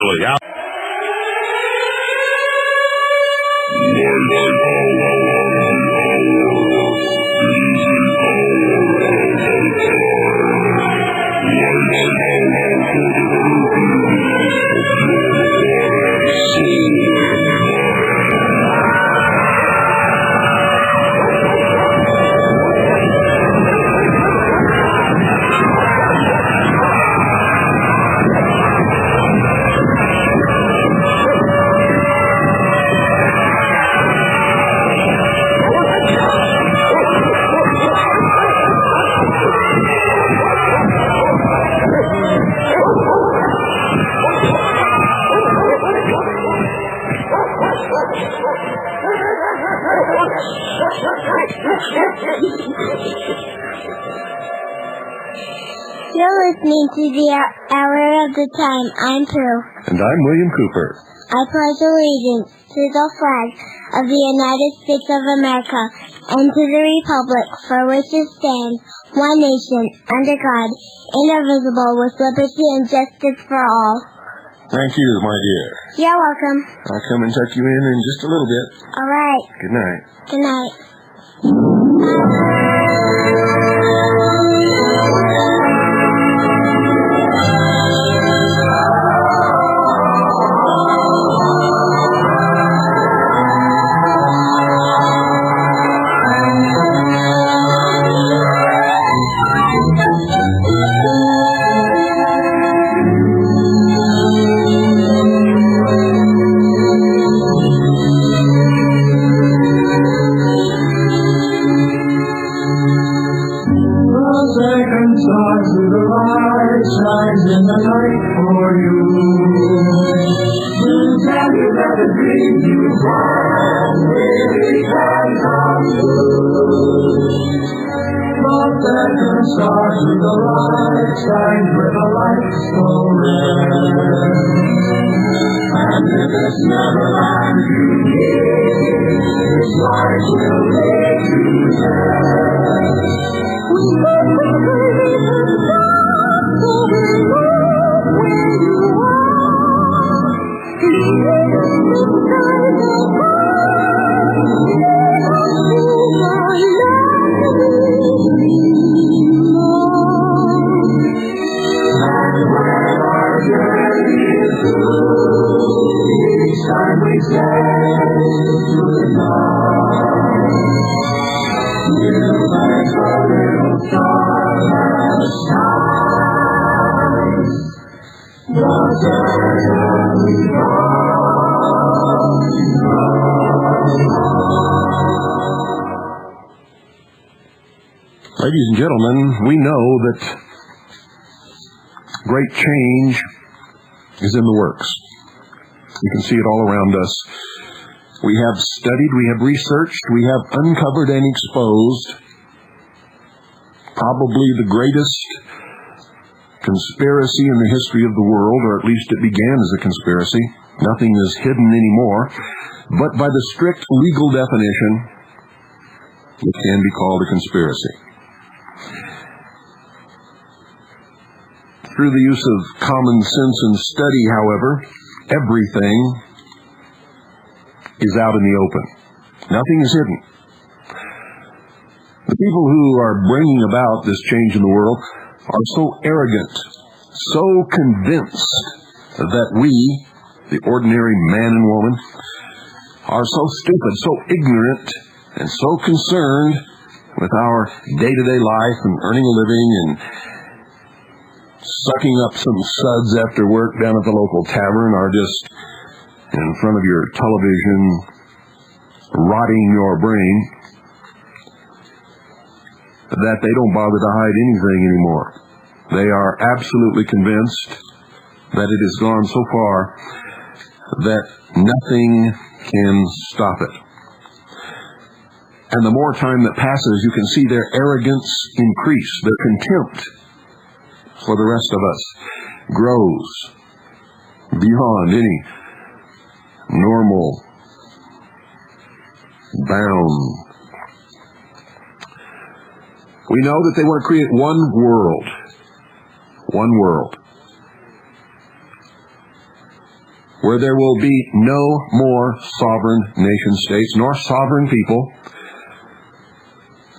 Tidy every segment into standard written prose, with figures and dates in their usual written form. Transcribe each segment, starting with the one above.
Out. You're listening to the Hour of the Time. I'm Prue. And I'm William Cooper. I pledge allegiance to the flag of the United States of America and to the republic for which it stands, one nation, under God, indivisible, with liberty and justice for all. Thank you, my dear. You're welcome. I'll come and tuck you in just a little bit. All right. Good night. Good night. Shines in the night for you. We'll tell you that the dreams you had really can come true. The second star to the light shines with a light so rare. And if it's Neverland you need, light will make you there. We will Ladies and gentlemen, we know that great change is in the works. You can see it all around us. We have studied, we have researched, we have uncovered and exposed probably the greatest conspiracy in the history of the world, or at least it began as a conspiracy. Nothing is hidden anymore. But by the strict legal definition, it can be called a conspiracy. Through the use of common sense and study, however, everything is out in the open. Nothing is hidden. The people who are bringing about this change in the world are so arrogant, so convinced that we, the ordinary man and woman, are so stupid, so ignorant, and so concerned with our day-to-day life and earning a living and sucking up some suds after work down at the local tavern, or just in front of your television rotting your brain, that they don't bother to hide anything anymore. They are absolutely convinced that it has gone so far that nothing can stop it. And the more time that passes, you can see their arrogance increase, their contempt for the rest of us grows beyond any normal bound. We know that they want to create one world. One world. where there will be no more sovereign nation states nor sovereign people.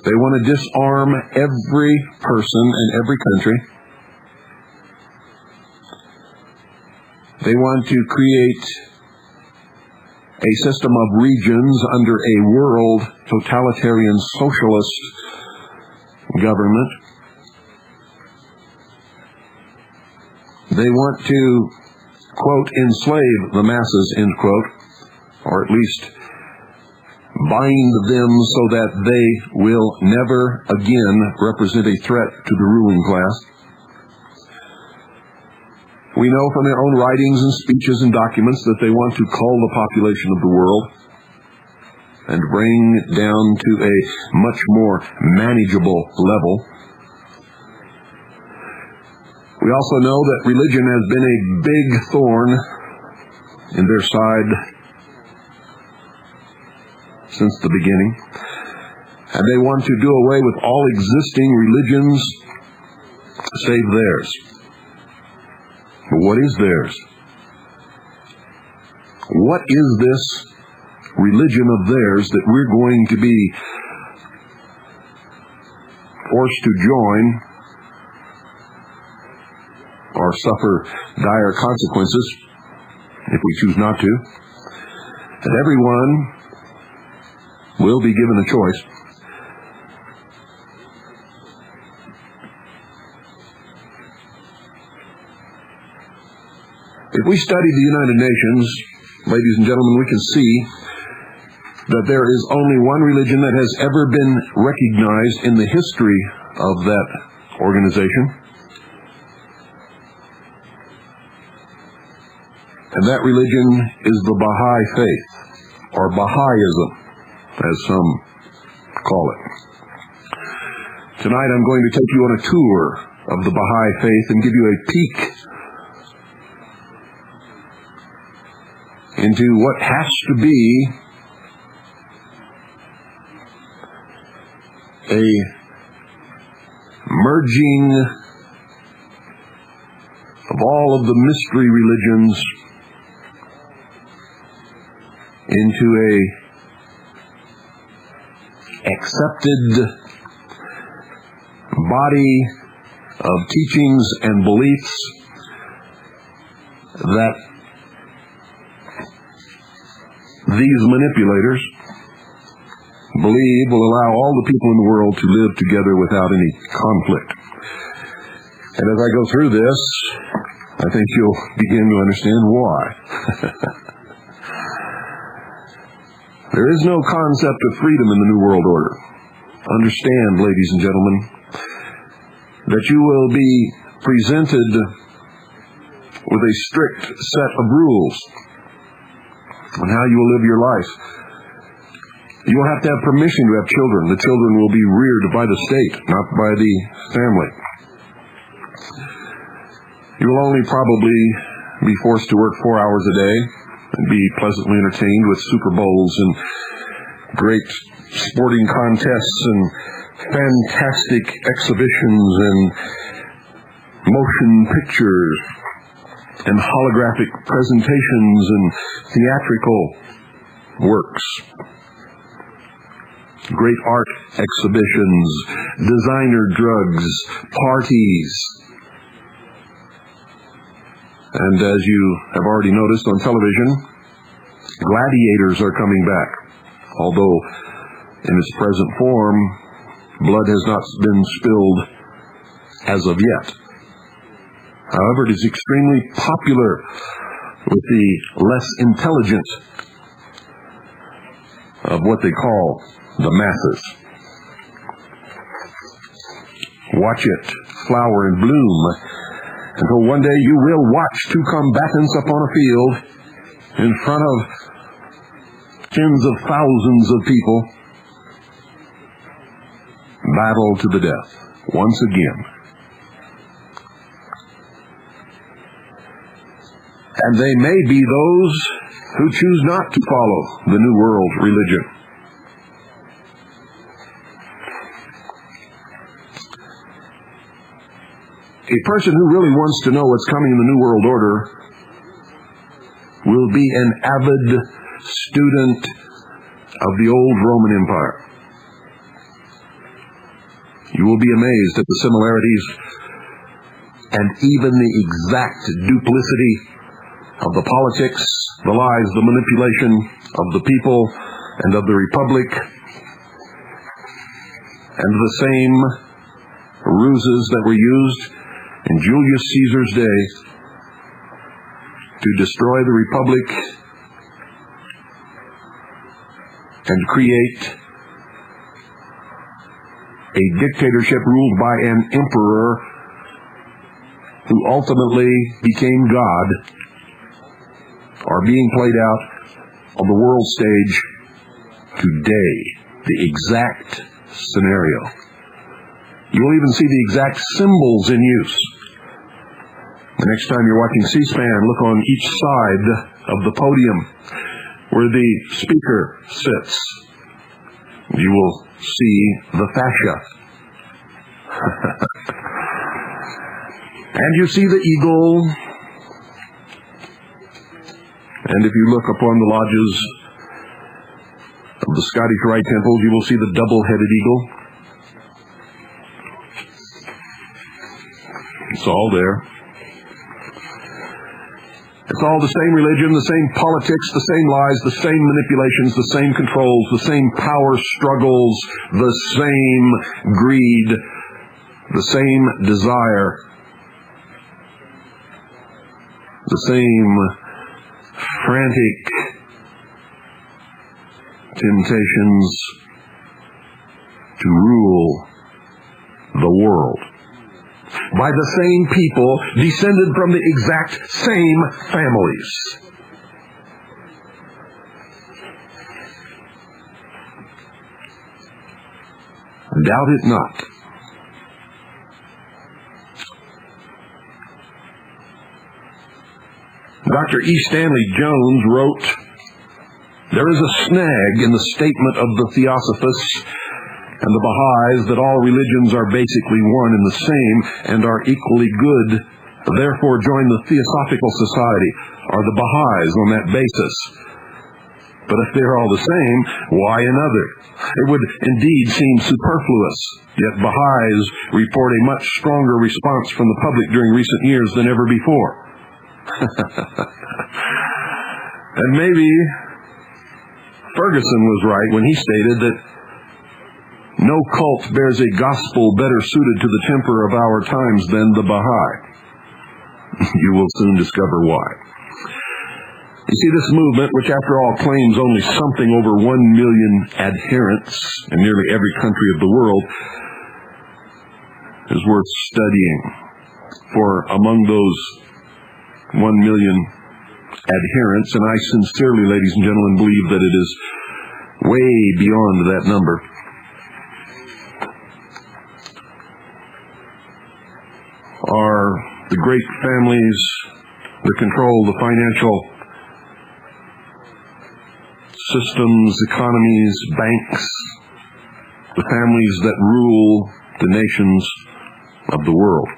They want to disarm every person and every country. They want to create a system of regions under a world totalitarian socialist government. They want to, quote, enslave the masses, end quote, or at least bind them so that they will never again represent a threat to the ruling class. We know from their own writings and speeches and documents that they want to cull the population of the world and bring it down to a much more manageable level. We also know that religion has been a big thorn in their side since the beginning, and they want to do away with all existing religions save theirs. But what is theirs? What is this religion of theirs that we're going to be forced to join or suffer dire consequences if we choose not to? And everyone will be given a choice. If we study the United Nations, ladies and gentlemen, we can see that there is only one religion that has ever been recognized in the history of that organization. And that religion is the Bahai Faith, or Baha'ism, as some call it. Tonight I'm going to take you on a tour of the Bahai Faith and give you a peek into what has to be a merging of all of the mystery religions into a accepted body of teachings and beliefs that these manipulators believe will allow all the people in the world to live together without any conflict. And as I go through this, I think you'll begin to understand why. There is no concept of freedom in the New World Order. Understand, ladies and gentlemen, that you will be presented with a strict set of rules on how you will live your life. You will have to have permission to have children. The children will be reared by the state, not by the family. You will only probably be forced to work 4 hours a day and be pleasantly entertained with Super Bowls and great sporting contests and fantastic exhibitions and motion pictures and holographic presentations and theatrical works, great art exhibitions, designer drugs, parties. And as you have already noticed on television, gladiators are coming back. Although in its present form, blood has not been spilled as of yet. However, it is extremely popular with the less intelligent of what they call the masses. Watch it flower and bloom until one day you will watch two combatants upon a field in front of tens of thousands of people battle to the death once again. And they may be those who choose not to follow the New World religion. A person who really wants to know what's coming in the New World Order will be an avid student of the old Roman Empire. You will be amazed at the similarities and even the exact duplicity of the politics, the lies, the manipulation of the people and of the republic, and the same ruses that were used in Julius Caesar's day to destroy the republic and create a dictatorship ruled by an emperor who ultimately became God, are being played out on the world stage today. The exact scenario. You will even see the exact symbols in use. The next time you're watching C-SPAN, look on each side of the podium where the speaker sits. You will see the fascia. And you see the eagle. And if you look upon the lodges of the Scottish Rite temples, you will see the double-headed eagle. It's all there. It's all the same religion, the same politics, the same lies, the same manipulations, the same controls, the same power struggles, the same greed, the same desire, the same frantic temptations to rule the world by the same people descended from the exact same families. Doubt it not. Dr. E. Stanley Jones wrote, "There is a snag in the statement of the Theosophists and the Baha'is that all religions are basically one and the same and are equally good. Therefore join the Theosophical Society or the Baha'is on that basis. But if they're all the same, why another? It would indeed seem superfluous. Yet Baha'is report a much stronger response from the public during recent years than ever before." And maybe Ferguson was right when he stated that no cult bears a gospel better suited to the temper of our times than the Baha'i. You will soon discover why. You see, this movement, which after all claims only something over 1 million adherents in nearly every country of the world, is worth studying. For among those 1 million adherents, and I sincerely, ladies and gentlemen, believe that it is way beyond that number, are the great families that control the financial systems, economies, banks, the families that rule the nations of the world.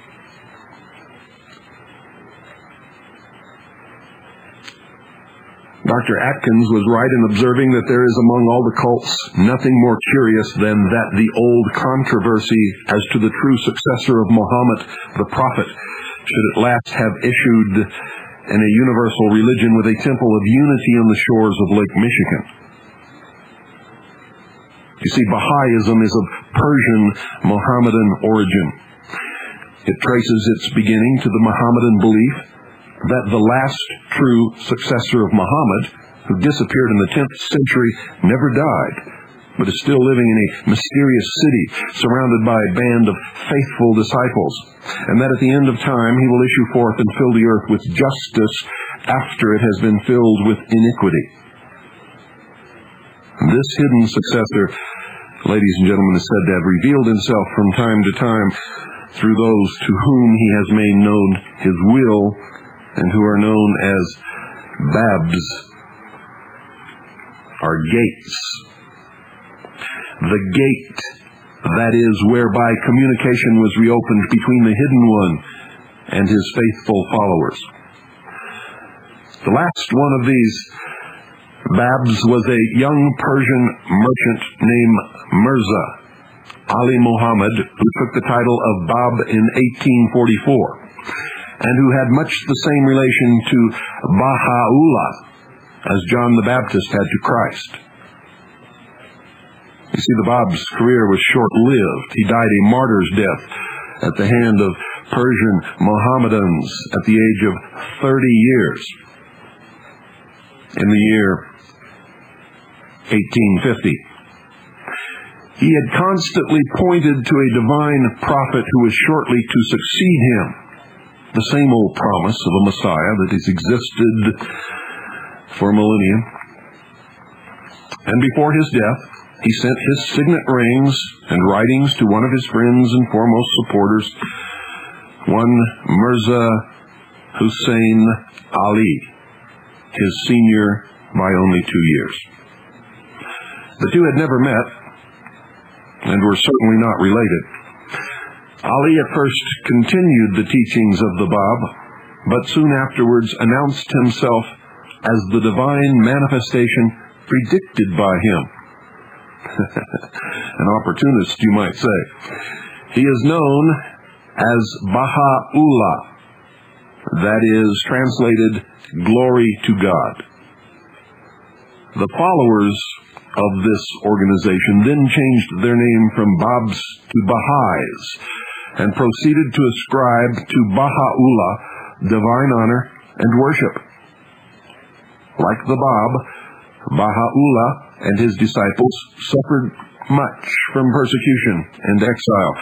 Dr. Atkins was right in observing that there is among all the cults nothing more curious than that the old controversy as to the true successor of Muhammad, the prophet, should at last have issued in a universal religion with a temple of unity on the shores of Lake Michigan. You see, Baha'ism is of Persian Mohammedan origin. It traces its beginning to the Mohammedan belief that the last true successor of Muhammad, who disappeared in the 10th century, never died, but is still living in a mysterious city surrounded by a band of faithful disciples, and that at the end of time he will issue forth and fill the earth with justice after it has been filled with iniquity. This hidden successor, ladies and gentlemen, is said to have revealed himself from time to time through those to whom he has made known his will, and who are known as Babs, are gates. The gate, that is, whereby communication was reopened between the hidden one and his faithful followers. The last one of these Babs was a young Persian merchant named Mirza Ali Muhammad, who took the title of Bab in 1844, and who had much the same relation to Baha'u'llah as John the Baptist had to Christ. You see, the Bab's career was short-lived. He died a martyr's death at the hand of Persian Mohammedans at the age of 30 years in the year 1850. He had constantly pointed to a divine prophet who was shortly to succeed him, the same old promise of a Messiah that has existed for a millennium. And before his death, he sent his signet rings and writings to one of his friends and foremost supporters, one Mirza Hussein Ali, his senior by only 2 years. The two had never met and were certainly not related. Ali at first continued the teachings of the Bab, but soon afterwards announced himself as the divine manifestation predicted by him. An opportunist, you might say. He is known as Baha'u'llah, that is translated, glory to God. The followers of this organization then changed their name from Babs to Baha'is and proceeded to ascribe to Baha'u'llah divine honor and worship. Like the Bab, Baha'u'llah and his disciples suffered much from persecution and exile,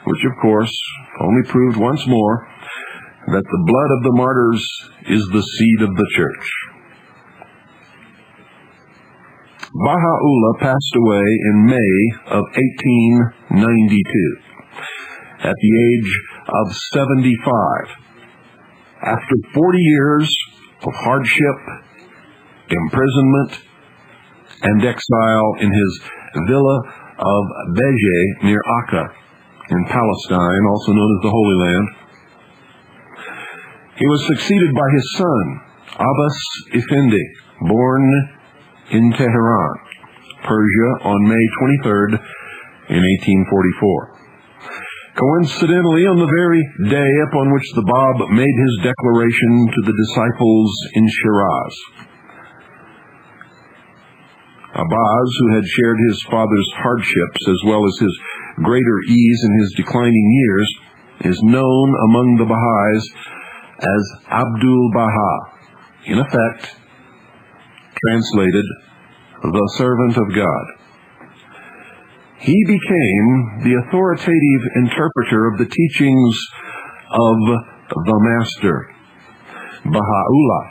which of course only proved once more that the blood of the martyrs is the seed of the church. Baha'u'llah passed away in May of 1892 at the age of 75, after 40 years of hardship, imprisonment, and exile in his villa of Beje near Akka in Palestine, also known as the Holy Land. He was succeeded by his son, Abbas Effendi, born in Tehran, Persia, on May 23rd in 1844. Coincidentally, on the very day upon which the Bab made his declaration to the disciples in Shiraz. Abbas, who had shared his father's hardships as well as his greater ease in his declining years, is known among the Baha'is as Abdul Baha, in effect, translated, the servant of God. He became the authoritative interpreter of the teachings of the Master, Baha'u'llah.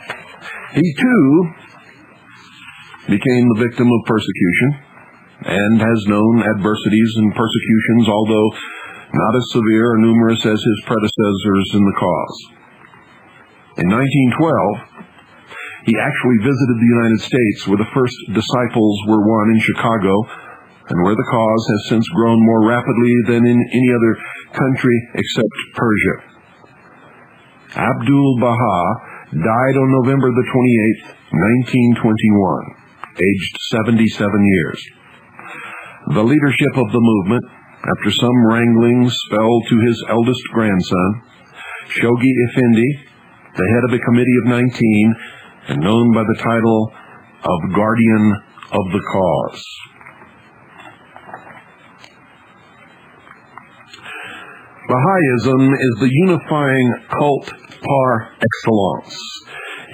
He too became the victim of persecution and has known adversities and persecutions, although not as severe or numerous as his predecessors in the cause. In 1912, he actually visited the United States, where the first disciples were won in Chicago, and where the cause has since grown more rapidly than in any other country except Persia. Abdul Baha died on November the 28th, 1921, aged 77 years. The leadership of the movement, after some wranglings, fell to his eldest grandson, Shoghi Effendi, the head of a committee of 19, and known by the title of Guardian of the Cause. Baha'ism is the unifying cult par excellence.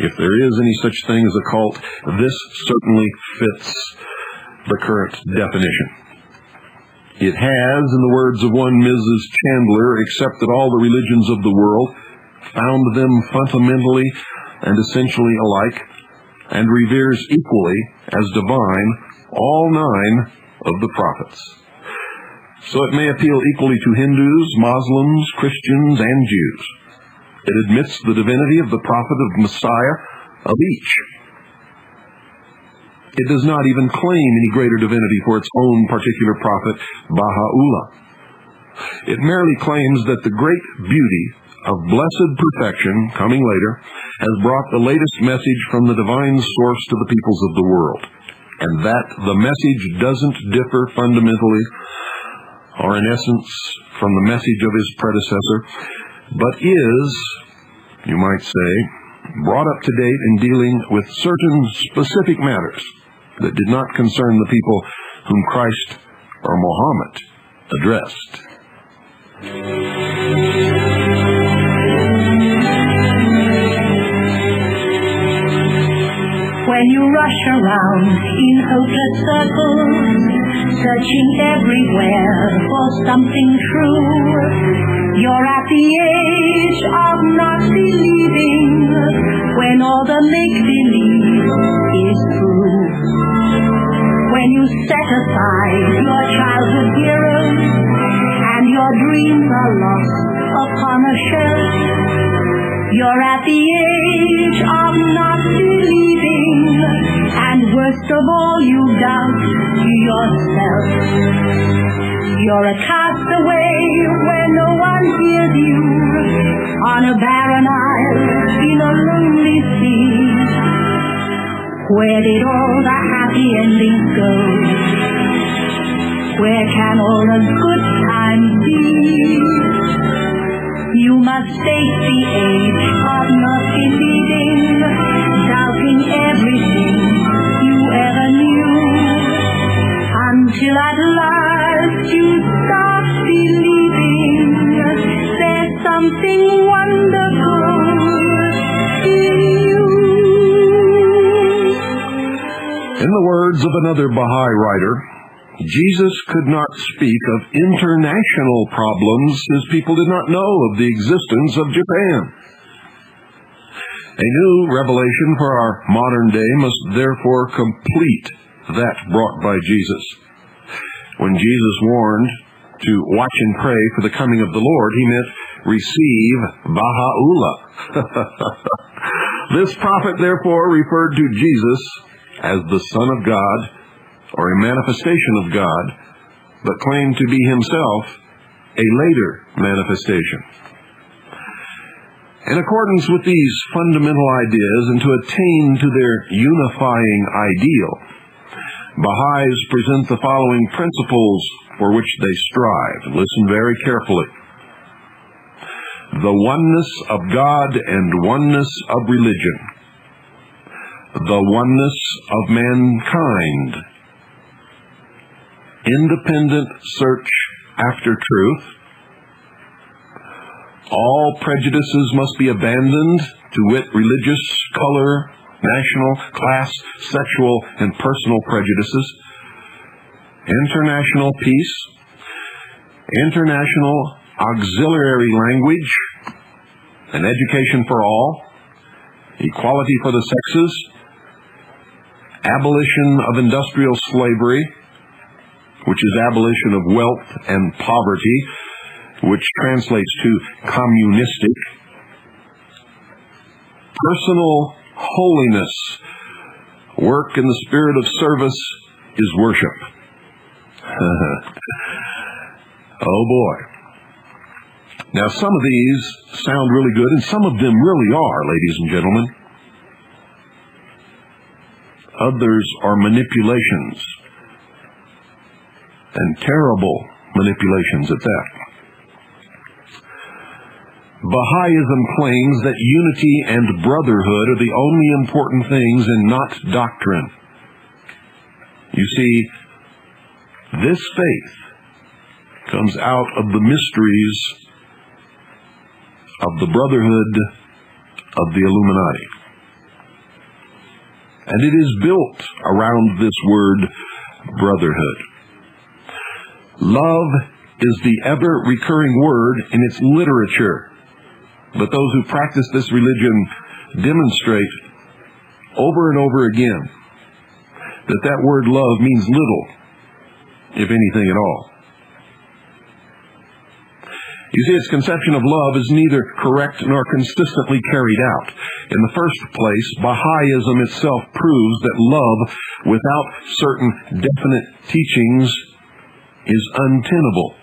If there is any such thing as a cult, this certainly fits the current definition. It has, in the words of one Mrs. Chandler, accepted all the religions of the world, found them fundamentally and essentially alike, and reveres equally as divine all 9 of the prophets. So it may appeal equally to Hindus, Muslims, Christians, and Jews. It admits the divinity of the prophet of Messiah of each. It does not even claim any greater divinity for its own particular prophet, Baha'u'llah. It merely claims that the great beauty of blessed perfection, coming later, has brought the latest message from the divine source to the peoples of the world, and that the message doesn't differ fundamentally or in essence from the message of his predecessor, but is, you might say, brought up to date in dealing with certain specific matters that did not concern the people whom Christ or Muhammad addressed. When you rush around in hopeless circles, searching everywhere for something true, you're at the age of not believing, when all the make-believe is true. When you set aside your childhood heroes and your dreams are lost upon a shelf, you're at the age of not believing, and worst of all, you doubt yourself. You're a castaway where no one hears you, on a barren isle in a lonely sea. Where did all the happy endings go? Where can all the good times be? You must face the age of not believing, doubting everything you ever knew, until at last you start believing there's something wonderful in you. In the words of another Baha'i writer, Jesus could not speak of international problems his people did not know of the existence of Japan. A new revelation for our modern day must therefore complete that brought by Jesus. When Jesus warned to watch and pray for the coming of the Lord, he meant receive Baha'u'llah. This prophet therefore referred to Jesus as the Son of God, or a manifestation of God, but claimed to be himself a later manifestation. In accordance with these fundamental ideas and to attain to their unifying ideal, Baha'is present the following principles for which they strive. Listen very carefully. The oneness of God and oneness of religion. The oneness of mankind. Independent search after truth. All prejudices must be abandoned, to wit, religious, color, national, class, sexual, and personal prejudices. International peace. International auxiliary language and education for all. Equality for the sexes. Abolition of industrial slavery, which is abolition of wealth and poverty, which translates to communistic. Personal holiness. Work in the spirit of service is worship. Oh boy. Now some of these sound really good, and some of them really are, ladies and gentlemen. Others are manipulations, and terrible manipulations at that. Baha'ism claims that unity and brotherhood are the only important things and not doctrine. You see, this faith comes out of the mysteries of the brotherhood of the Illuminati. And it is built around this word brotherhood. Love is the ever-recurring word in its literature, but those who practice this religion demonstrate over and over again that that word love means little, if anything at all. You see, its conception of love is neither correct nor consistently carried out. In the first place, Baha'ism itself proves that love without certain definite teachings is untenable.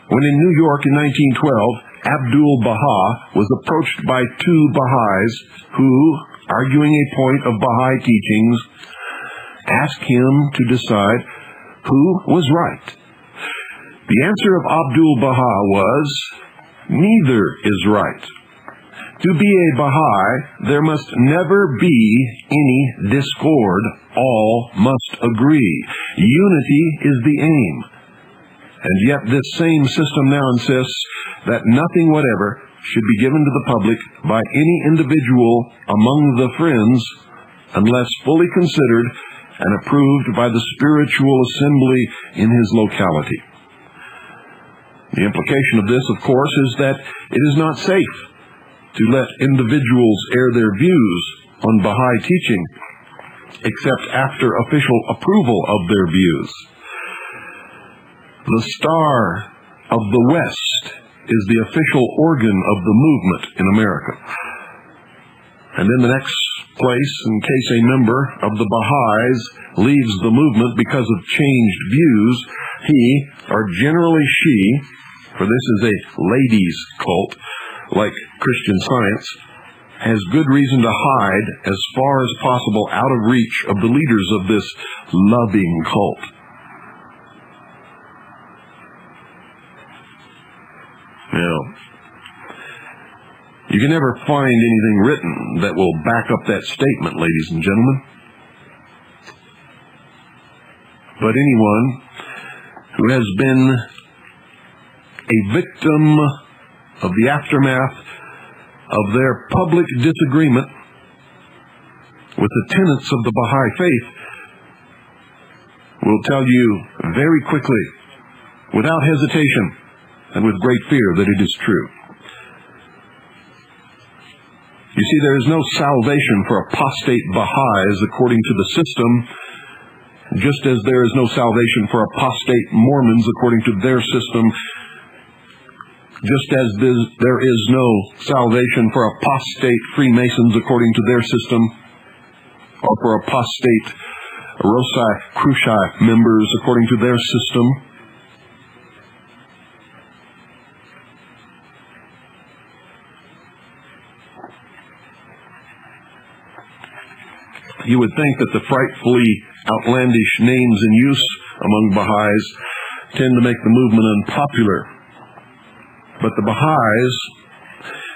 When in New York in 1912, Abdul Baha was approached by two Baha'is who, arguing a point of Baha'i teachings, asked him to decide who was right. The answer of Abdul Baha was, neither is right. To be a Baha'i, there must never be any discord. All must agree. Unity is the aim. And yet this same system now insists that nothing whatever should be given to the public by any individual among the friends unless fully considered and approved by the spiritual assembly in his locality. The implication of this, of course, is that it is not safe to let individuals air their views on Baha'i teaching except after official approval of their views. The Star of the West is the official organ of the movement in America. And in the next place, in case a member of the Baha'is leaves the movement because of changed views, he, or generally she, for this is a ladies' cult, like Christian Science, has good reason to hide as far as possible out of reach of the leaders of this loving cult. Now, you can never find anything written that will back up that statement, ladies and gentlemen. But anyone who has been a victim of the aftermath of their public disagreement with the tenets of the Bahai Faith will tell you very quickly, without hesitation, and with great fear, that it is true. You see, there is no salvation for apostate Baha'is according to the system, just as there is no salvation for apostate Mormons according to their system, just as there is no salvation for apostate Freemasons according to their system, or for apostate Rosicrucian members according to their system. You would think that the frightfully outlandish names in use among Baha'is tend to make the movement unpopular. But the Baha'is,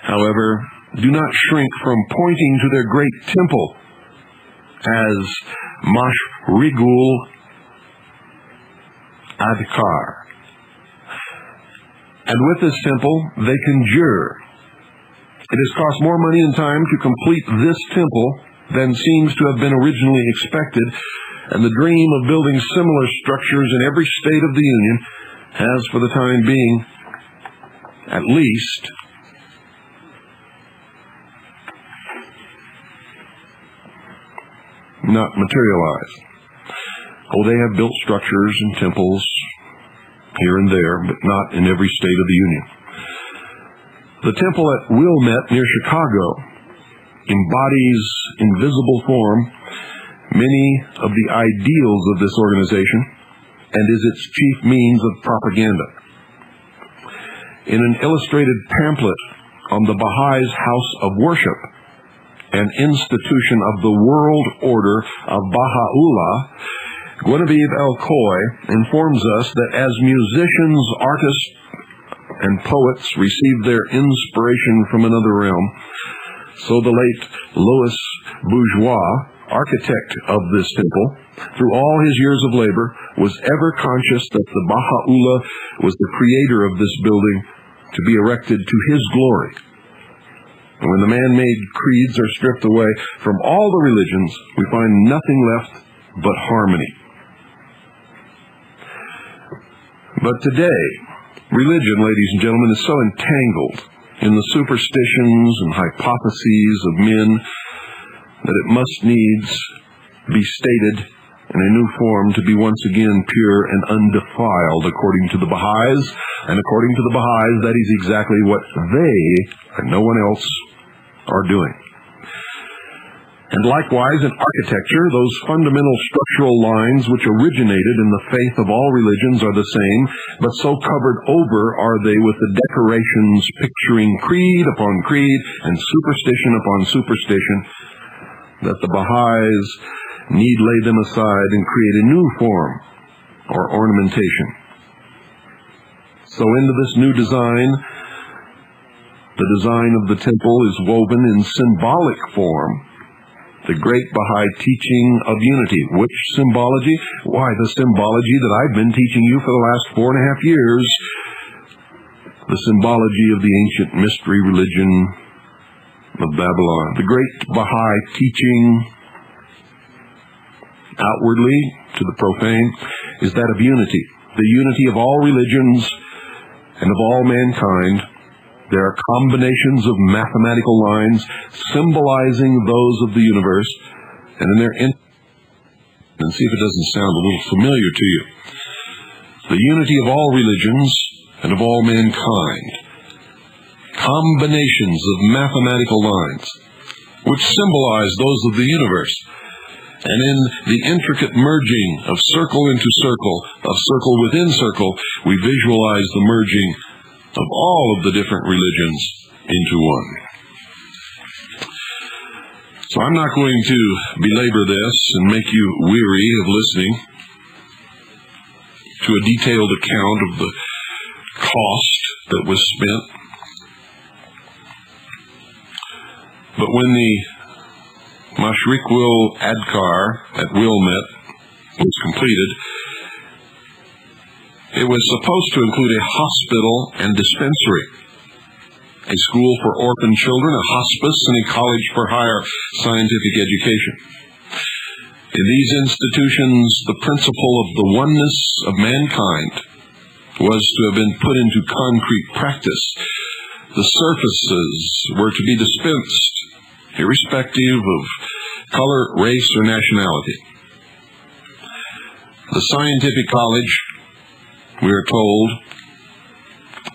however, do not shrink from pointing to their great temple as Mashrigul Adhkar. And with this temple, they conjure. It has cost more money and time to complete this temple than seems to have been originally expected, and the dream of building similar structures in every state of the Union has, for the time being, at least, not materialized. Oh, they have built structures and temples here and there, but not in every state of the Union. The temple at Wilmette near Chicago embodies in visible form many of the ideals of this organization and is its chief means of propaganda. In an illustrated pamphlet on the Baha'is' House of Worship, an institution of the World Order of Baha'u'llah, Guinevere L. Coy informs us that as musicians, artists, and poets receive their inspiration from another realm, so the late Louis Bourgeois, architect of this temple, through all his years of labor, was ever conscious that the Baha'u'llah was the creator of this building to be erected to his glory. And when the man-made creeds are stripped away from all the religions, we find nothing left but harmony. But today, religion, ladies and gentlemen, is so entangled in the superstitions and hypotheses of men that it must needs be stated in a new form to be once again pure and undefiled according to the Baha'is, and according to the Baha'is, that is exactly what they, and no one else, are doing. And likewise, in architecture, those fundamental structural lines which originated in the faith of all religions are the same, but so covered over are they with the decorations picturing creed upon creed and superstition upon superstition, that the Baha'is need lay them aside and create a new form or ornamentation. So into this new design, the design of the temple is woven in symbolic form, the great Baha'i teaching of unity. Which symbology? Why, the symbology that I've been teaching you for the last 4.5 years. The symbology of the ancient mystery religion of Babylon. The great Baha'i teaching, outwardly to the profane, is that of unity. The unity of all religions and of all mankind. There are combinations of mathematical lines symbolizing those of the universe, and in their and see if it doesn't sound a little familiar to you. The unity of all religions and of all mankind. Combinations of mathematical lines which symbolize those of the universe. And in the intricate merging of circle into circle, of circle within circle, we visualize the merging of all of the different religions into one. So I'm not going to belabor this and make you weary of listening to a detailed account of the cost that was spent. But when the Mashriq-Wil Adkar at Wilmette was completed, it was supposed to include a hospital and dispensary, a school for orphan children, a hospice, and a college for higher scientific education. In these institutions, the principle of the oneness of mankind was to have been put into concrete practice. The services were to be dispensed, irrespective of color, race, or nationality. The scientific college, we are told,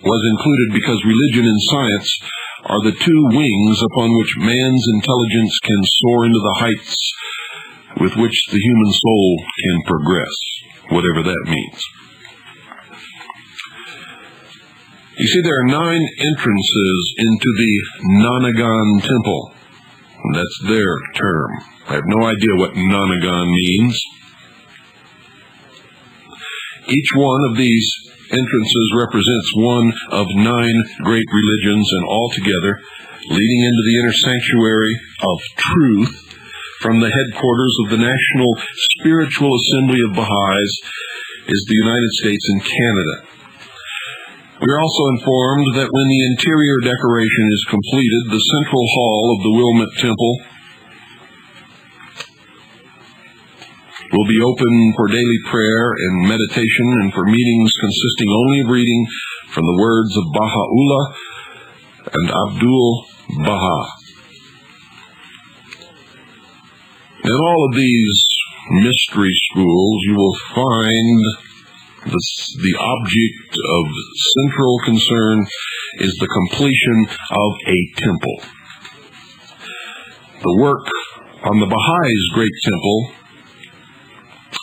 was included because religion and science are the two wings upon which man's intelligence can soar into the heights with which the human soul can progress, whatever that means. You see, there are 9 entrances into the Nanagan temple. That's their term. I have no idea what Nanagan means. Each one of these entrances represents one of 9 great religions, and altogether, leading into the inner sanctuary of truth from the headquarters of the National Spiritual Assembly of Baha'is, is the United States and Canada. We are also informed that when the interior decoration is completed, the central hall of the Wilmette Temple will be open for daily prayer and meditation, and for meetings consisting only of reading from the words of Baha'u'llah and Abdul Baha. In all of these mystery schools, you will find the object of central concern is the completion of a temple. The work on the Baha'is' great temple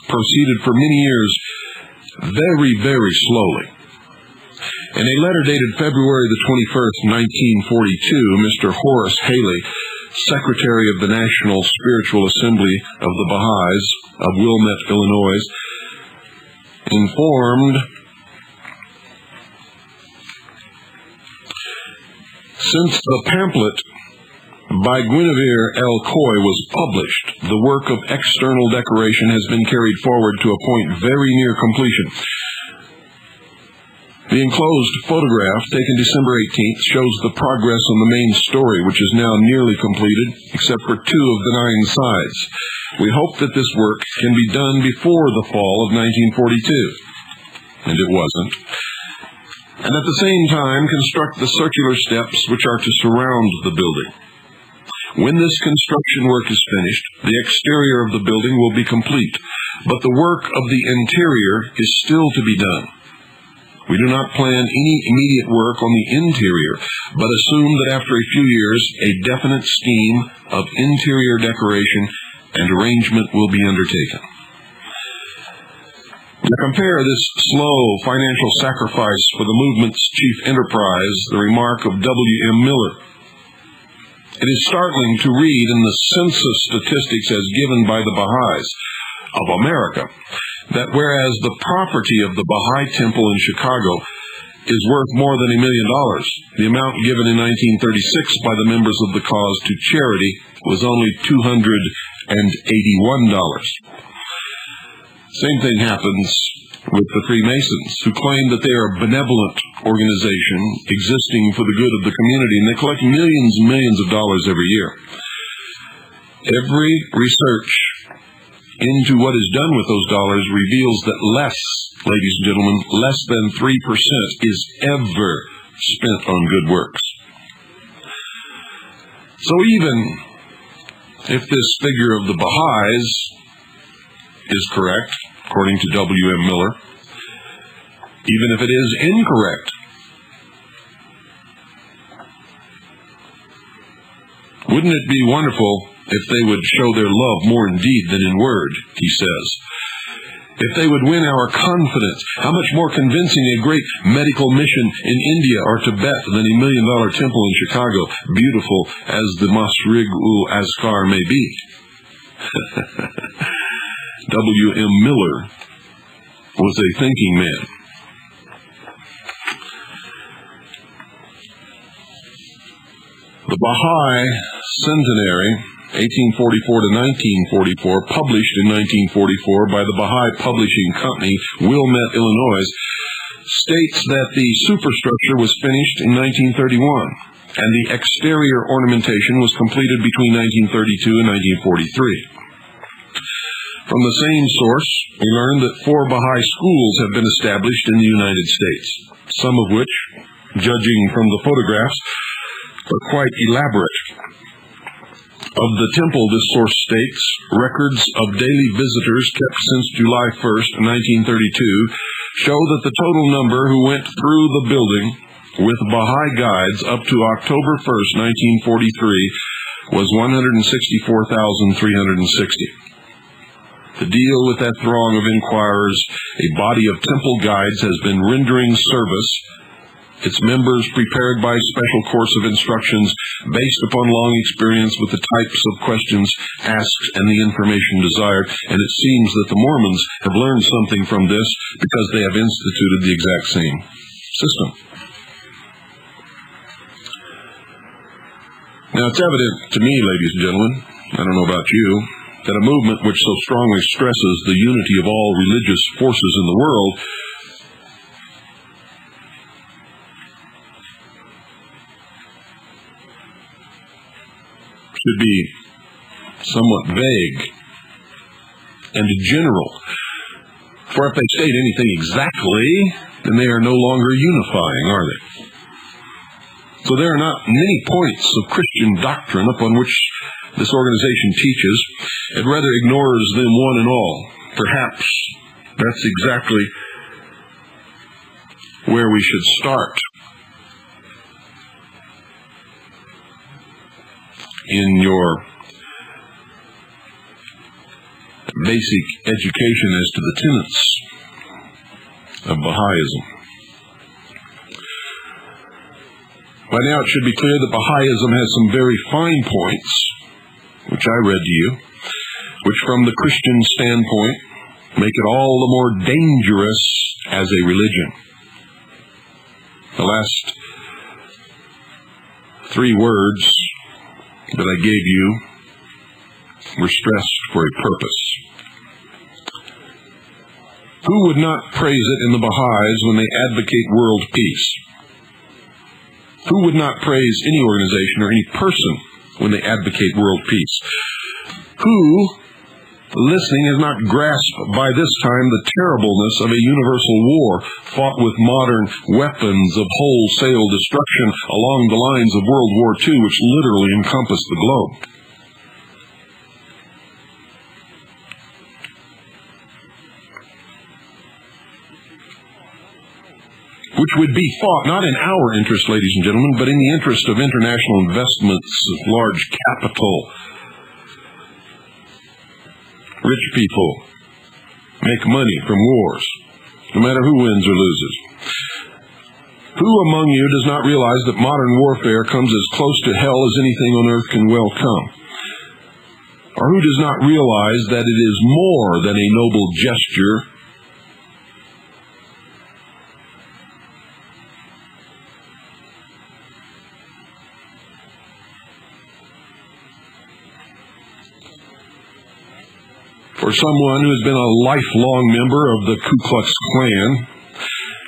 proceeded for many years very, very slowly. In a letter dated February the 21st, 1942, Mr. Horace Haley, Secretary of the National Spiritual Assembly of the Baha'is of Wilmette, Illinois, informed, since the pamphlet by Guinevere L. Coy was published, the work of external decoration has been carried forward to a point very near completion. The enclosed photograph, taken December 18th, shows the progress on the main story, which is now nearly completed, except for 2 of the 9 sides. We hope that this work can be done before the fall of 1942. And it wasn't. And at the same time, construct the circular steps which are to surround the building. When this construction work is finished, the exterior of the building will be complete, but the work of the interior is still to be done. We do not plan any immediate work on the interior, but assume that after a few years, a definite scheme of interior decoration and arrangement will be undertaken. To compare this slow financial sacrifice for the movement's chief enterprise, the remark of W.M. Miller. It is startling to read in the census statistics as given by the Baha'is of America that whereas the property of the Bahai Temple in Chicago is worth more than $1 million, the amount given in 1936 by the members of the cause to charity was only $281. Same thing happens with the Freemasons, who claim that they are a benevolent organization existing for the good of the community, and they collect millions and millions of dollars every year. Every research into what is done with those dollars reveals that less, ladies and gentlemen, less than 3% is ever spent on good works. So even if this figure of the Baha'is is correct, according to W.M. Miller, even if it is incorrect, wouldn't it be wonderful if they would show their love more in deed than in word, he says. If they would win our confidence, how much more convincing a great medical mission in India or Tibet than $1 million temple in Chicago, beautiful as the Masrig-ul-Azkar may be. W.M. Miller was a thinking man. The Baha'i Centenary, 1844 to 1944, published in 1944 by the Bahai Publishing Company, Wilmette, Illinois, states that the superstructure was finished in 1931, and the exterior ornamentation was completed between 1932 and 1943. From the same source, we learn that 4 Baha'i schools have been established in the United States, some of which, judging from the photographs, are quite elaborate. Of the temple, this source states, records of daily visitors kept since July 1st, 1932, show that the total number who went through the building with Baha'i guides up to October 1st, 1943, was 164,360. To deal with that throng of inquirers, a body of temple guides has been rendering service, its members prepared by a special course of instructions based upon long experience with the types of questions asked and the information desired, and it seems that the Mormons have learned something from this because they have instituted the exact same system. Now, it's evident to me, ladies and gentlemen, I don't know about you, that a movement which so strongly stresses the unity of all religious forces in the world should be somewhat vague and general. For if they state anything exactly, then they are no longer unifying, are they? So there are not many points of Christian doctrine upon which this organization teaches. It rather ignores them one and all. Perhaps that's exactly where we should start in your basic education as to the tenets of Baha'ism. By now it should be clear that Baha'ism has some very fine points, which I read to you, which from the Christian standpoint make it all the more dangerous as a religion. The last 3 words that I gave you were stressed for a purpose. Who would not praise it in the Baha'is when they advocate world peace? Who would not praise any organization or any person when they advocate world peace? Who, listening, has not grasped by this time the terribleness of a universal war fought with modern weapons of wholesale destruction along the lines of World War II, which literally encompassed the globe? which would be fought not in our interest, ladies and gentlemen, but in the interest of international investments of large capital. Rich people make money from wars, no matter who wins or loses. Who among you does not realize that modern warfare comes as close to hell as anything on earth can well come? Or who does not realize that it is more than a noble gesture for someone who has been a lifelong member of the Ku Klux Klan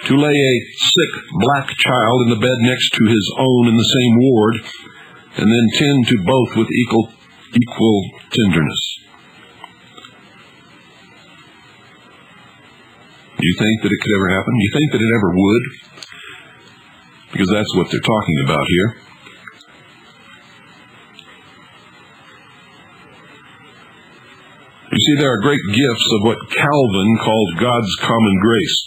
to lay a sick black child in the bed next to his own in the same ward and then tend to both with equal tenderness? Do you think that it could ever happen? Do you think that it ever would? Because that's what they're talking about here. You see, there are great gifts of what Calvin called God's common grace.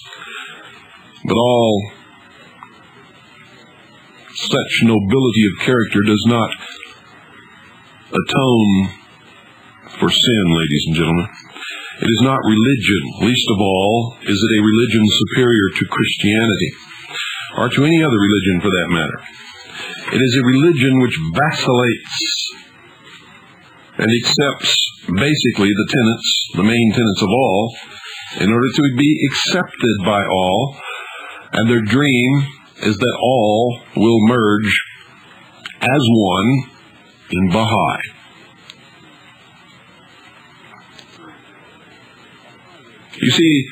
But all such nobility of character does not atone for sin, ladies and gentlemen. It is not religion. Least of all is it a religion superior to Christianity, or to any other religion for that matter. It is a religion which vacillates and accepts basically the tenets, the main tenets of all, in order to be accepted by all, and their dream is that all will merge as one in Bahai. You see,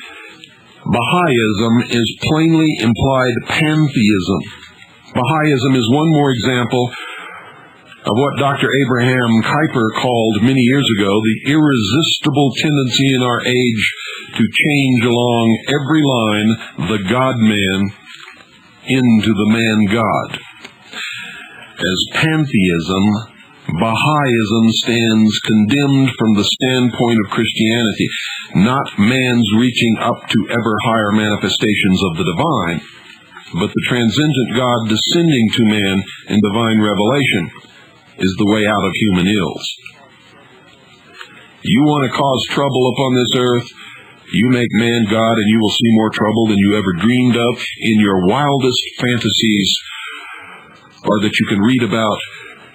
Baha'ism is plainly implied pantheism. Baha'ism is one more example of what Dr. Abraham Kuyper called many years ago the irresistible tendency in our age to change along every line the God-man into the man-God. As pantheism, Baha'ism stands condemned from the standpoint of Christianity, not man's reaching up to ever higher manifestations of the divine, but the transcendent God descending to man in divine revelation is the way out of human ills. You want to cause trouble upon this earth, you make man God and you will see more trouble than you ever dreamed of in your wildest fantasies, or that you can read about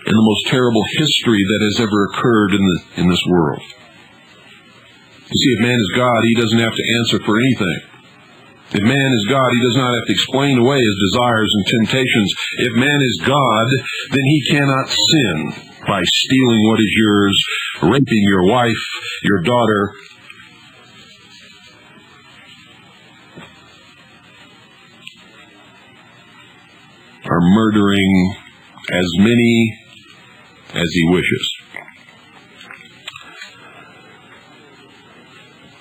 in the most terrible history that has ever occurred in this world. You see, if man is God, he doesn't have to answer for anything. If man is God, he does not have to explain away his desires and temptations. If man is God, then he cannot sin by stealing what is yours, raping your wife, your daughter, or murdering as many as he wishes.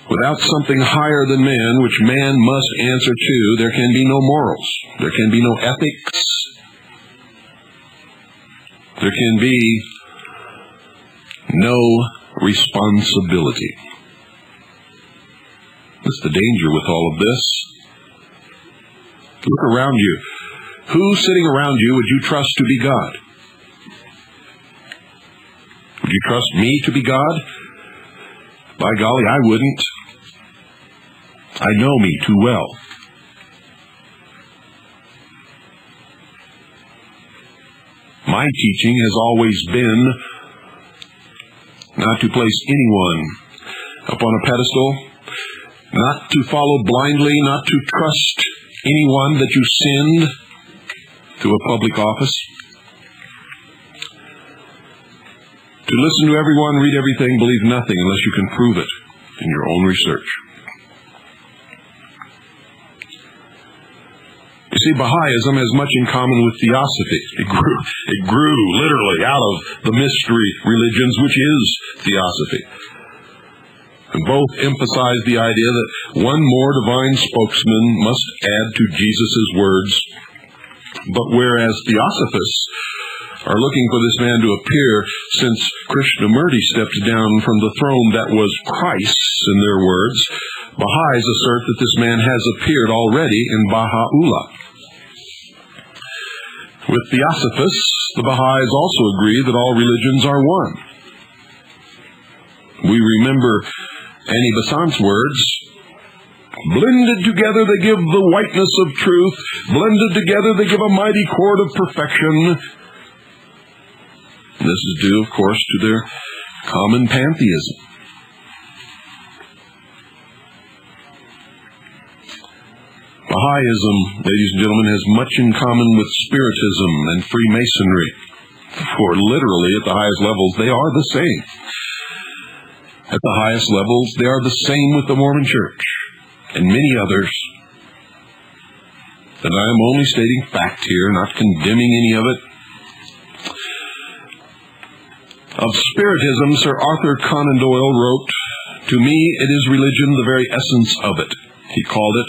Without something higher than man, which man must answer to, there can be no morals. There can be no ethics. There can be no responsibility. What's the danger with all of this? Look around you. Who sitting around you would you trust to be God? Would you trust me to be God? By golly, I wouldn't. I know me too well. My teaching has always been not to place anyone upon a pedestal, not to follow blindly, not to trust anyone that you send to a public office, to listen to everyone, read everything, believe nothing unless you can prove it in your own research. You see, Baha'ism has much in common with Theosophy. It grew literally out of the mystery religions, which is Theosophy. And both emphasize the idea that one more divine spokesman must add to Jesus' words. But whereas Theosophists are looking for this man to appear since Krishnamurti stepped down from the throne that was Christ's, in their words, Baha'is assert that this man has appeared already in Baha'u'llah, With Theosophists, the Baha'is also agree that all religions are one. We remember Annie Besant's words, "Blended together they give the whiteness of truth. Blended together they give a mighty cord of perfection." This is due, of course, to their common pantheism. Baha'ism, ladies and gentlemen, has much in common with Spiritism and Freemasonry, for literally at the highest levels they are the same. At the highest levels they are the same with the Mormon Church and many others. And I am only stating fact here, not condemning any of it. Of Spiritism, Sir Arthur Conan Doyle wrote, "To me it is religion, the very essence of it." He called it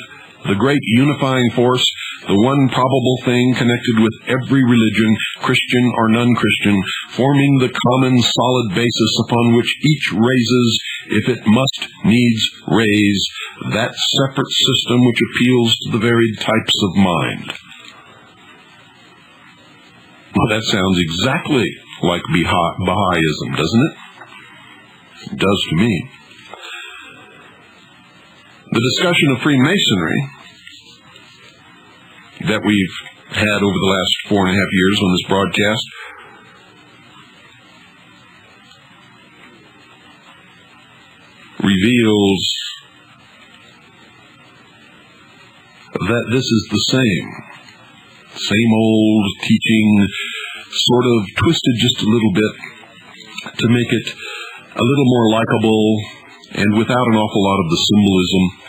the great unifying force, the one probable thing connected with every religion, Christian or non-Christian, forming the common solid basis upon which each raises, if it must needs raise, that separate system which appeals to the varied types of mind. Well, that sounds exactly like Baha'ism, doesn't it? It does to me. The discussion of Freemasonry that we've had over the last 4.5 years on this broadcast reveals that this is the same old teaching, sort of twisted just a little bit to make it a little more likable and without an awful lot of the symbolism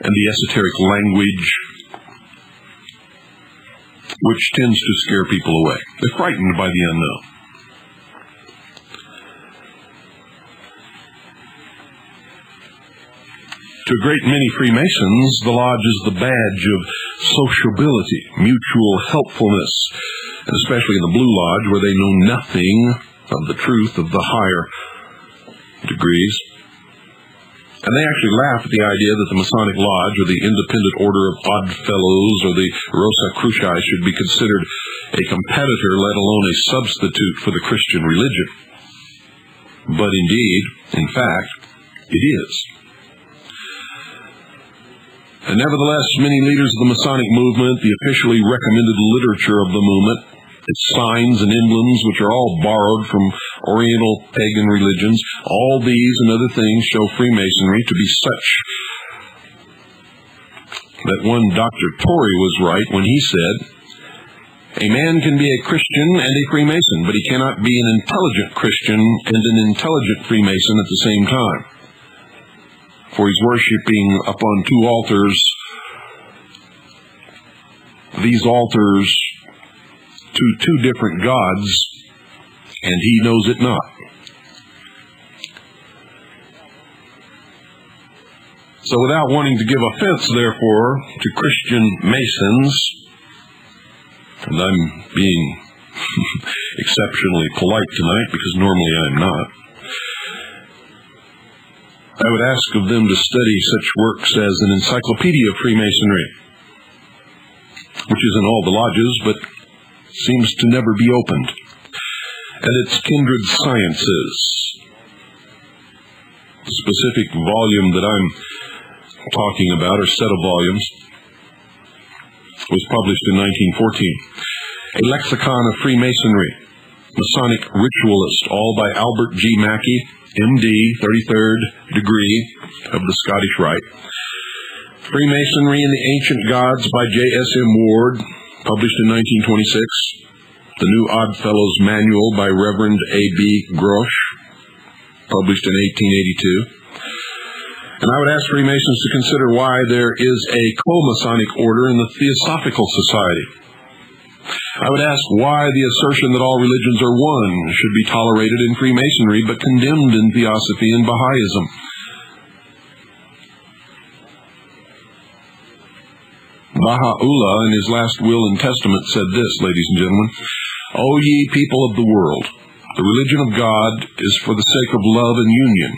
and the esoteric language, which tends to scare people away. They're frightened by the unknown. To a great many Freemasons, the lodge is the badge of sociability, mutual helpfulness, and especially in the Blue Lodge, where they know nothing of the truth of the higher degrees. And they actually laugh at the idea that the Masonic Lodge, or the Independent Order of Odd Fellows, or the Rosicrucians should be considered a competitor, let alone a substitute for the Christian religion. But indeed, in fact, it is. And nevertheless, many leaders of the Masonic movement, the officially recommended literature of the movement, its signs and emblems, which are all borrowed from Oriental pagan religions, all these and other things show Freemasonry to be such that one Dr. Torrey was right when he said, "A man can be a Christian and a Freemason, but he cannot be an intelligent Christian and an intelligent Freemason at the same time. For he's worshiping upon two altars, these altars to two different gods, and he knows it not." So without wanting to give offense, therefore, to Christian Masons, and I'm being exceptionally polite tonight because normally I'm not, I would ask of them to study such works as an Encyclopedia of Freemasonry, which is in all the lodges, but seems to never be opened, and its Kindred Sciences. The specific volume that I'm talking about, or set of volumes, was published in 1914. A Lexicon of Freemasonry, Masonic Ritualist, all by Albert G. Mackey, M.D., 33rd degree of the Scottish Rite. Freemasonry and the Ancient Gods by J.S.M. Ward, published in 1926. The New Odd Fellows Manual by Reverend A.B. Grosh, published in 1882. And I would ask Freemasons to consider why there is a co-Masonic order in the Theosophical Society. I would ask why the assertion that all religions are one should be tolerated in Freemasonry but condemned in Theosophy and Baha'ism. Baha'u'llah, in his last will and testament, said this, ladies and gentlemen, "O ye people of the world, the religion of God is for the sake of love and union.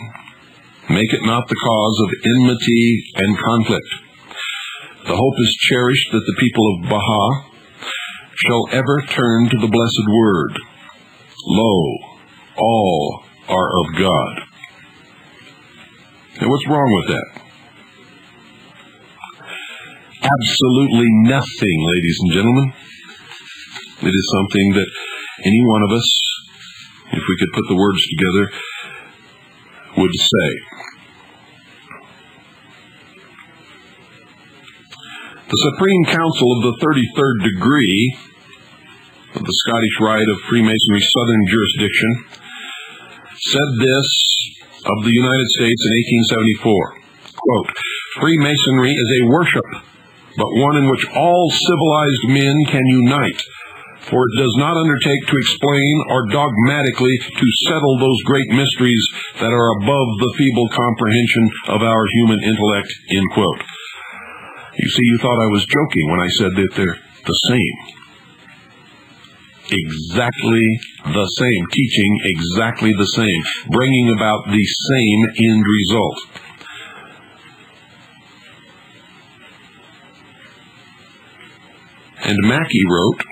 Make it not the cause of enmity and conflict. The hope is cherished that the people of Baha shall ever turn to the blessed word. Lo, all are of God. Now, what's wrong with that? Absolutely nothing, ladies and gentlemen. It is something that any one of us, if we could put the words together, would say. The Supreme Council of the 33rd degree of the Scottish Rite of Freemasonry Southern Jurisdiction said this of the United States in 1874, quote, Freemasonry is a worship, but one in which all civilized men can unite, for it does not undertake to explain or dogmatically to settle those great mysteries that are above the feeble comprehension of our human intellect, end quote. You see, you thought I was joking when I said that they're the same. Exactly the same. Teaching exactly the same. Bringing about the same end result. And Mackey wrote,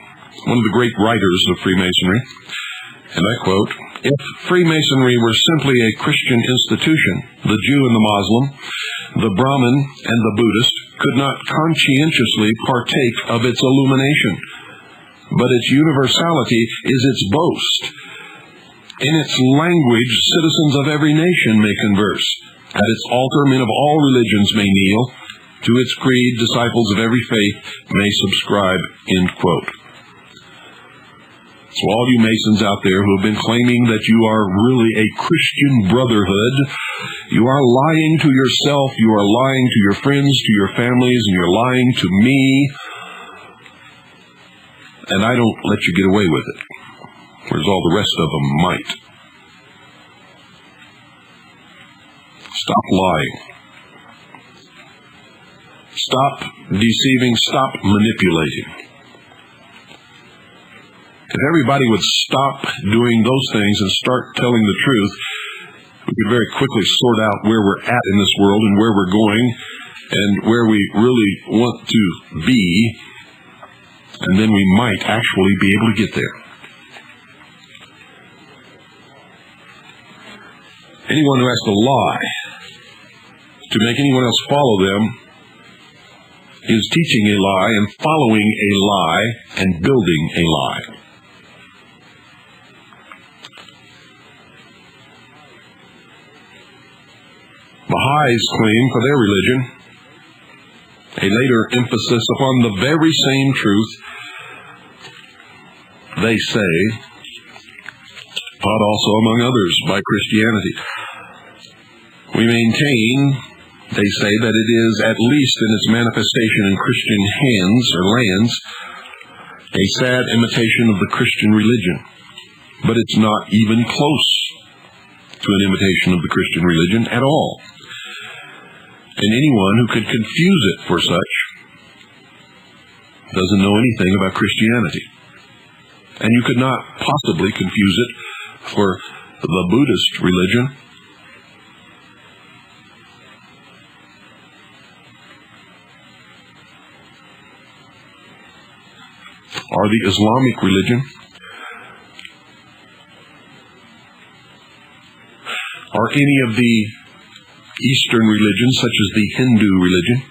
one of the great writers of Freemasonry, and I quote, if Freemasonry were simply a Christian institution, the Jew and the Muslim, the Brahmin and the Buddhist could not conscientiously partake of its illumination, but its universality is its boast. In its language, citizens of every nation may converse. At its altar, men of all religions may kneel. To its creed, disciples of every faith may subscribe, end quote. So all you Masons out there who have been claiming that you are really a Christian brotherhood, you are lying to yourself, you are lying to your friends, to your families, and you're lying to me. And I don't let you get away with it, whereas all the rest of them might. Stop lying. Stop deceiving. Stop manipulating. If everybody would stop doing those things and start telling the truth, we could very quickly sort out where we're at in this world and where we're going and where we really want to be, and then we might actually be able to get there. Anyone who has to lie to make anyone else follow them is teaching a lie and following a lie and building a lie. Baha'is claim for their religion a later emphasis upon the very same truth they say, taught also among others by Christianity. We maintain, they say, that it is, at least in its manifestation in Christian hands or lands, a sad imitation of the Christian religion. But it's not even close to an imitation of the Christian religion at all. And anyone who could confuse it for such doesn't know anything about Christianity. And you could not possibly confuse it for the Buddhist religion. Or the Islamic religion. Or any of the Eastern religions, such as the Hindu religion,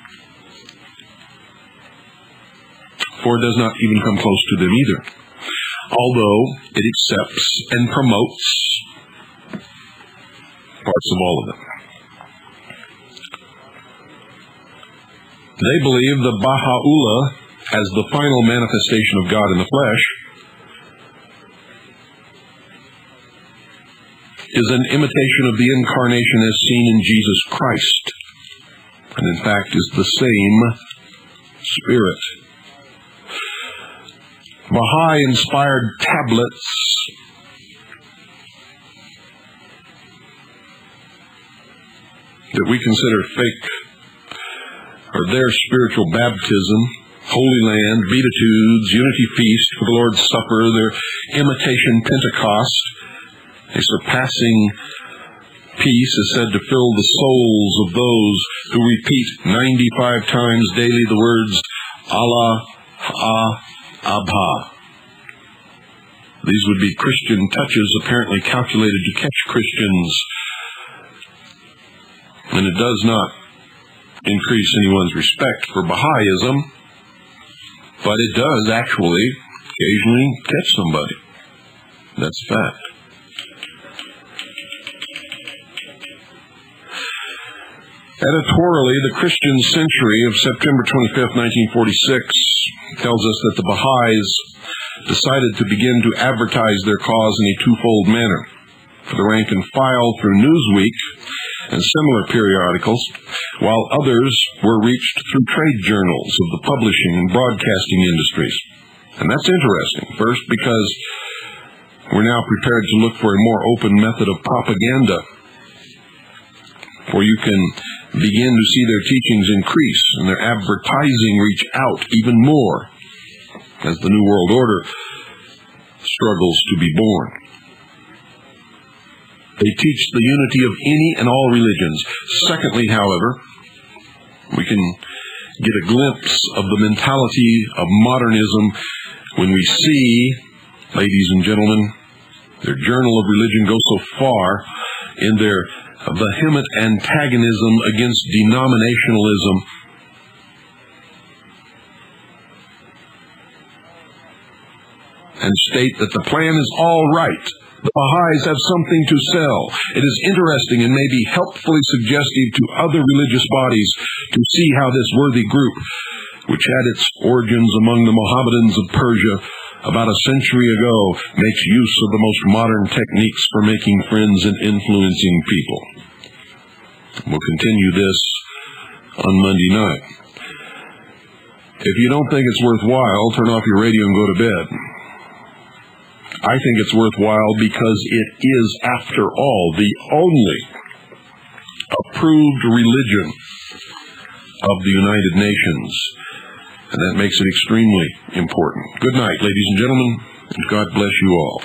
for it does not even come close to them either, although it accepts and promotes parts of all of them. They believe the Baha'u'llah as the final manifestation of God in the flesh is an imitation of the incarnation as seen in Jesus Christ, and in fact is the same Spirit. Baha'i-inspired tablets that we consider fake are their spiritual baptism, Holy Land, Beatitudes, Unity Feast for the Lord's Supper, their imitation Pentecost. A surpassing peace is said to fill the souls of those who repeat 95 times daily the words Allah, Abha. These would be Christian touches apparently calculated to catch Christians. And it does not increase anyone's respect for Baha'ism, but it does actually occasionally catch somebody. That's a fact. Editorially, the Christian Century of September 25th, 1946 tells us that the Baha'is decided to begin to advertise their cause in a twofold manner. For the rank and file through Newsweek and similar periodicals, while others were reached through trade journals of the publishing and broadcasting industries. And that's interesting. First, because we're now prepared to look for a more open method of propaganda, where you can begin to see their teachings increase and their advertising reach out even more as the New World Order struggles to be born. They teach the unity of any and all religions. Secondly, however, we can get a glimpse of the mentality of modernism when we see, ladies and gentlemen, their journal of religion go so far in their vehement antagonism against denominationalism and state that the plan is all right. The Baha'is have something to sell. It is interesting and may be helpfully suggestive to other religious bodies to see how this worthy group, which had its origins among the Mohammedans of Persia about a century ago, makes use of the most modern techniques for making friends and influencing people. We'll continue this on Monday night. If you don't think it's worthwhile, turn off your radio and go to bed. I think it's worthwhile because it is, after all, the only approved religion of the United Nations. And that makes it extremely important. Good night, ladies and gentlemen, and God bless you all.